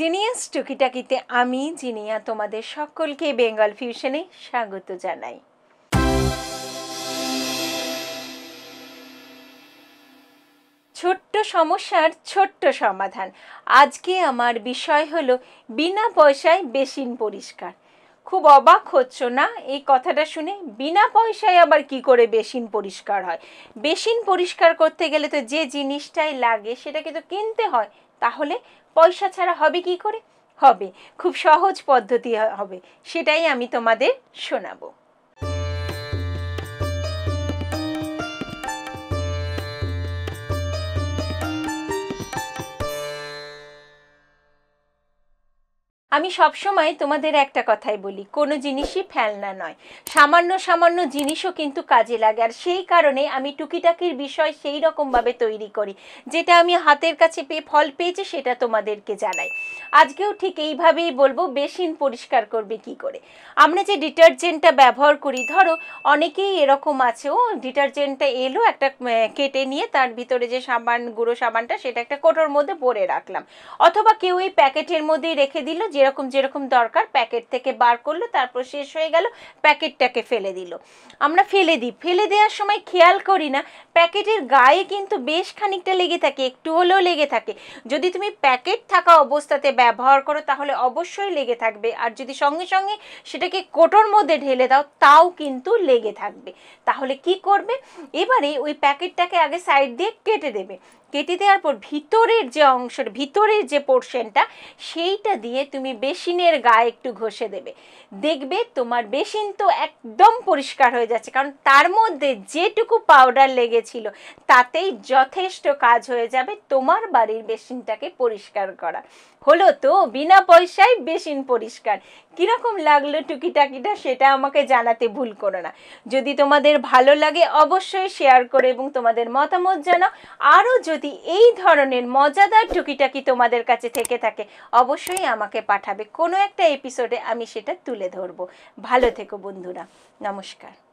Genius টুকিটাকিতে আমি জিনিয়া তোমাদের সকলকে বেঙ্গল ফিউশনে স্বাগত জানাই। ছোট্ট সমস্যার ছোট্ট সমাধান। আজকে আমার বিষয় হলো বিনা পয়সায় বেসিন পরিষ্কার। খুব অবাক হচ্ছ না এই কথাটা শুনে? বিনা পয়সায় আবার কি করে বেসিন পরিষ্কার হয়? বেসিন পরিষ্কার করতে গেলে তো যে জিনিসটাই লাগে সেটাকে তো কিনতে হয়, তাহলে পয়সা ছাড়া হবে কি করে? হবে, খুব সহজ পদ্ধতি হবে, সেটাই আমি তোমাদের শোনাবো। আমি সবসময় তোমাদের একটা কথাই বলি, কোনো জিনিসই ফেলনা নয়। সামান্য সামান্য জিনিসও কিন্তু কাজে লাগে, আর সেই কারণে আমি টুকিটাকির বিষয় সেই রকমভাবে তৈরি করি, যেটা আমি হাতের কাছে পেয়ে ফল পেয়েছি সেটা তোমাদেরকে জানাই। আজকেও ঠিক এইভাবেই বলবো বেসিন পরিষ্কার করবে কি করে। আমরা যে ডিটারজেন্টটা ব্যবহার করি, ধরো অনেকেই এরকম আছে, ও ডিটারজেন্টটা এলো, একটা কেটে নিয়ে তার ভিতরে যে সাবান, গুঁড়ো সাবানটা, সেটা একটা কোটোর মধ্যে ভরে রাখলাম, অথবা কেউ এই প্যাকেটের মধ্যেই রেখে দিল, যেরকম যেরকম দরকার প্যাকেট থেকে বার করলো, তারপর শেষ হয়ে গেল প্যাকেটটাকে ফেলে দিল। আমরা ফেলে দিই, ফেলে দেওয়ার সময় খেয়াল করি না প্যাকেটের গায়ে কিন্তু বেশ খানিকটা লেগে থাকে, একটু হলেও লেগে থাকে। যদি তুমি প্যাকেট থাকা অবস্থাতে ব্যবহার করো তাহলে অবশ্যই লেগে থাকবে, আর যদি সঙ্গে সঙ্গে সেটাকে কোটোর মধ্যে ঢেলে দাও তাও কিন্তু লেগে থাকবে। তাহলে কি করবে? এবারে ওই প্যাকেটটাকে আগে সাইড দিয়ে কেটে দেবে। কেটে দেওয়ার পর ভিতরের যে অংশের, ভিতরের যে পোর্শনটা, সেইটা দিয়ে তুমি বেসিনের গায়ে একটু ঘষে দেবে। দেখবে তোমার বেসিন তো একদম পরিষ্কার হয়ে যাচ্ছে, কারণ তার মধ্যে যেটুকু পাউডার লেগেছিল তাতেই যথেষ্ট কাজ হয়ে যাবে তোমার বাড়ির বেসিনটাকে পরিষ্কার করা। হলো তো বিনা পয়সায় বেসিন পরিষ্কার। কীরকম লাগলো টুকিটাকিটা সেটা আমাকে জানাতে ভুল করো না। যদি তোমাদের ভালো লাগে অবশ্যই শেয়ার করো এবং তোমাদের মতামত জানাও। আরও যদি এই ধরনের মজাদার টুকিটাকি তোমাদের কাছে থেকে থাকে অবশ্যই আমাকে পাঠাবে, কোনো একটা এপিসোডে আমি সেটা তুলে ধরবো। ভালো থেকো বন্ধুরা, নমস্কার।